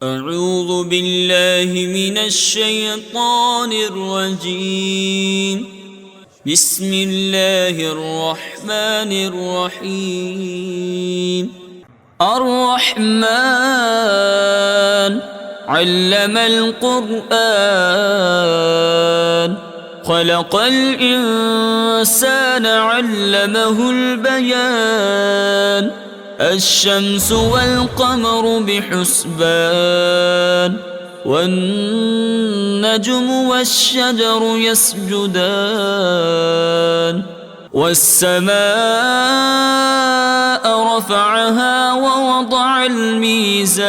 أعوذ بالله من الشيطان الرجيم. بسم الله الرحمن الرحيم. الرحمن علم القرآن خلق الإنسان علمه البيان الشمس والقمر بحسبان والنجم والشجر يسجدان والسماء رفعها ووضع الميزان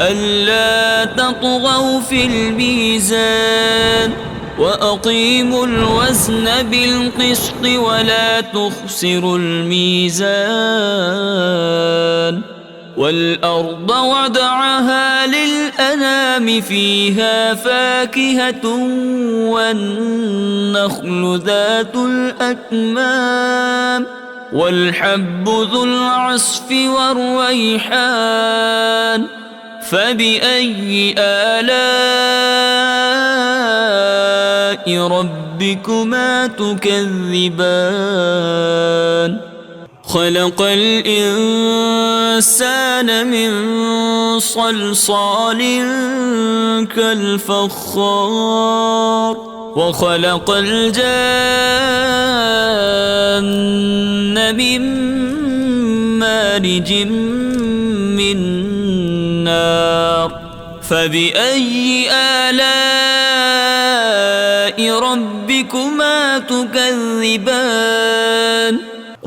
ألا تطغوا في الميزان وأقيموا الوزن بالقسط ولا تخسروا الميزان والأرض وضعها للأنام فيها فاكهة والنخل ذات الأكمام والحب ذو العصف والريحان فبأي آلاء ربكما تكذبان خلق الإنسان من صلصال كالفخار وخلق الجان من مارج من نار فبأي آلاء ربكما تكذبان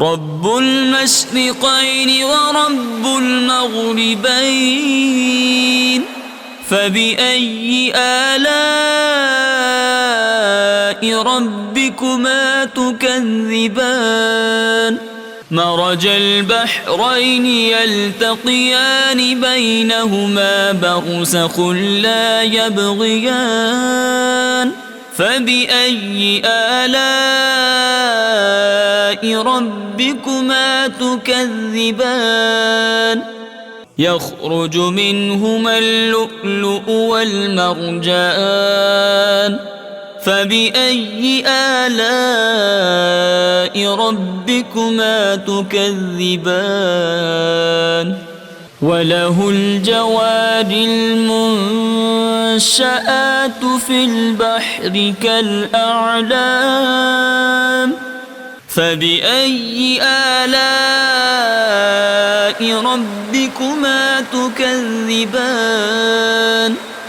رب المشرقين ورب المغربين فبأي آلاء ربكما تكذبان مرج البحرين يلتقيان بينهما برزخ لا يبغيان فبأي آلاء ربكما تكذبان يخرج منهما اللؤلؤ والمرجان فبأي آلاء ربكما تكذبان وله الجوار المنشآت في البحر كالأعلام فبأي آلاء ربكما تكذبان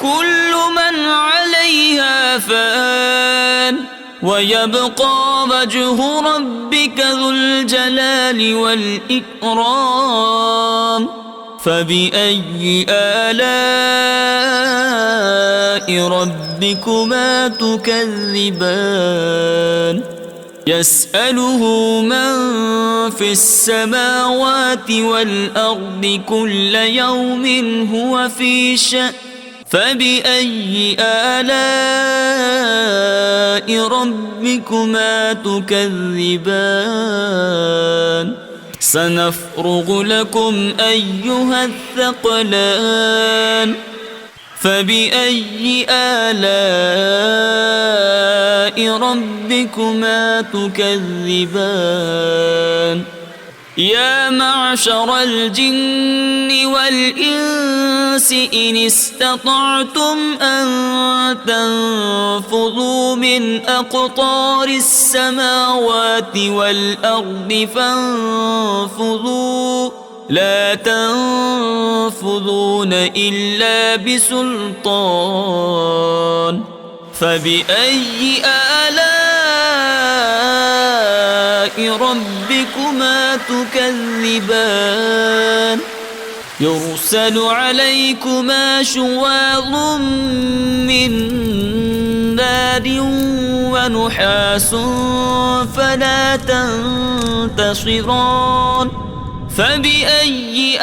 كل من عليها فان ويبقى وجه ربك ذو الجلال والإكرام فبأي آلاء ربكما تكذبان يسأله من في السماوات والأرض كل يوم هو في شأن فبأي آلاء ربكما تكذبان سنفرغ لكم أيها الثقلان فبأي آلاء ربكما تكذبان يا معشر الجن والإنس إن استطعتم أن تنفذوا من أقطار السماوات والأرض فانفذوا لا تنفذون إلا بسلطان فبأي آلاء ربكما تكذبان يرسل عليكما شواظ من نار ونحاس فلا تنتصران فبأي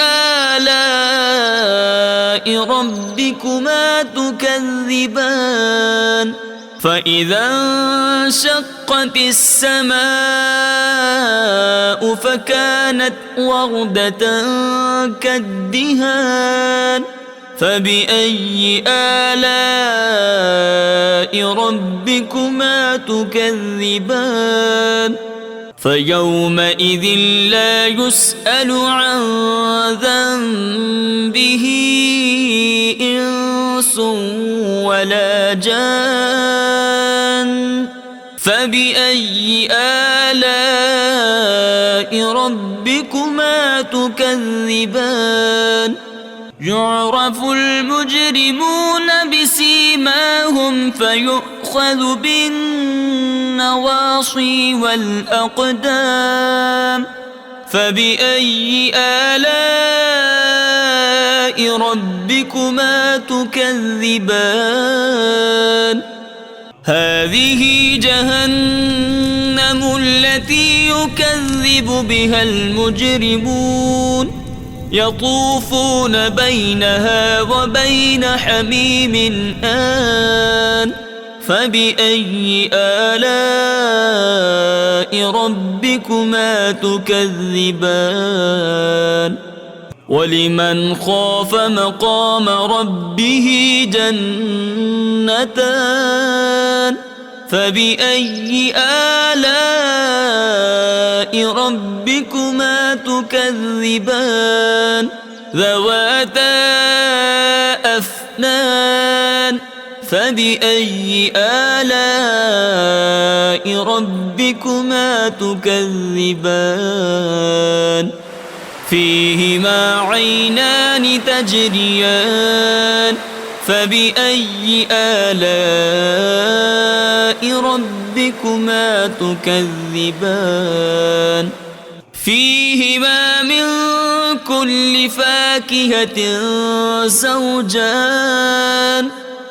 آلاء ربكما تكذبان فإذا انشقت السماء فكانت وردة كالدهان فبأي آلاء ربكما تكذبان فيومئذ لا يسأل عن ذنبه إنس ولا جان فبأي آلاء ربكما تكذبان يعرف المجرمون بسيماهم فيؤخذ بالنواصي والأقدام فبأي آلاء ربكما تكذبان هذه جهنم التي يكذب بها المجرمون يطوفون بينها وبين حميم آن فبأي آلاء ربكما تكذبان ولمن خاف مقام ربه جنتان فبأي آلاء ربكما تكذبان ذواتا أفنان فبأي آلاء ربكما تكذبان فيهما عينان تجريان فبأي آلاء ربكما تكذبان فيهما من كل فاكهة زوجان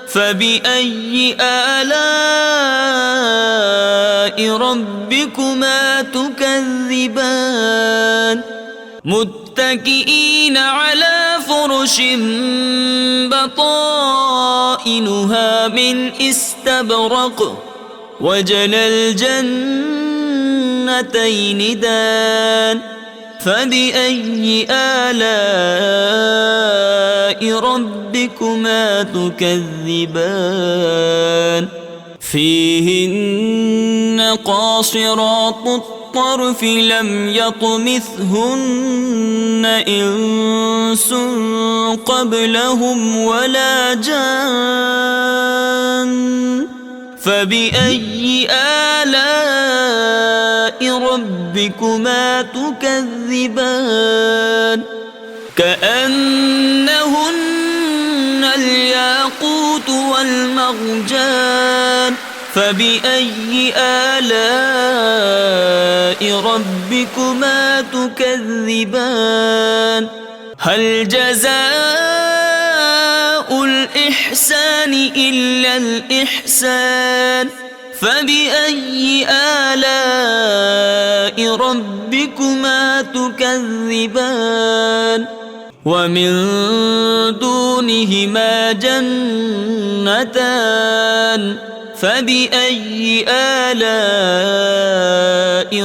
فبأي آلاء ربكما تكذبان متكئين على فرش بطائنها من استبرق وجنى الجنتين دان فبأي آلاء ربكما تكذبان فيهن قاصرات الطرف لم يطمثهن إنس قبلهم ولا جان فبأي آلاء ربكما تكذبان كأنهن الياقوت والمرجان فبأي آلاء ربكما تكذبان هل جزاء الإحسان إلا الإحسان فبأي آلاء ربكما تكذبان ومن دونهما جنتان فبأي آلاء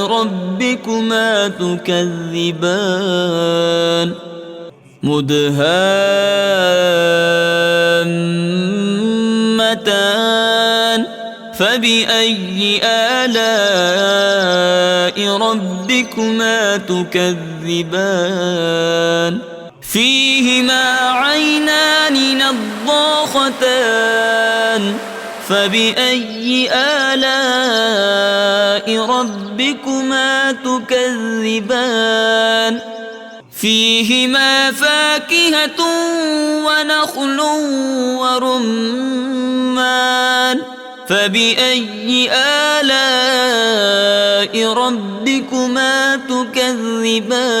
ربكما تكذبان مدهامتان فبأي آلاء ربكما تكذبان فيهما عينان نضاختان فبأي آلاء ربكما تكذبان فيهما فاكهة ونخل ورمان فبأي آلاء ربكما تكذبان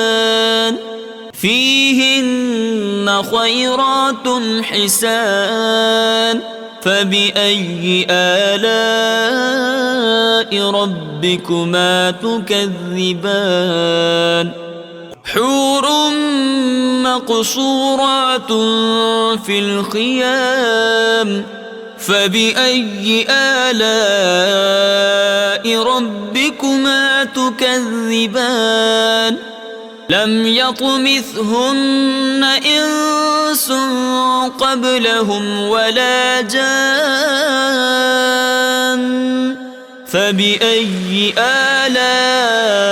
فيهن خيرات حسان فبأي آلاء ربكما تكذبان حور مقصورات في الخيام فبأي آلاء ربكما تكذبان لم يطمثهن إنس قبلهم ولا جان فبأي آلاء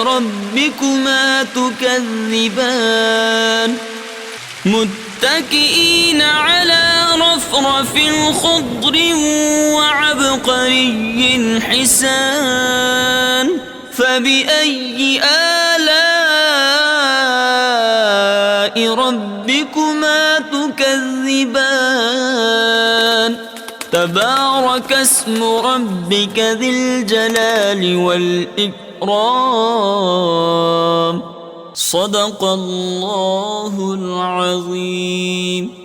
ربكما تكذبان متكئين على رفرف خضر وعبقري حسان فبأي آلاء ربكما تكذبان تبارك اسم ربك ذي الجلال والإكرام صدق الله العظيم.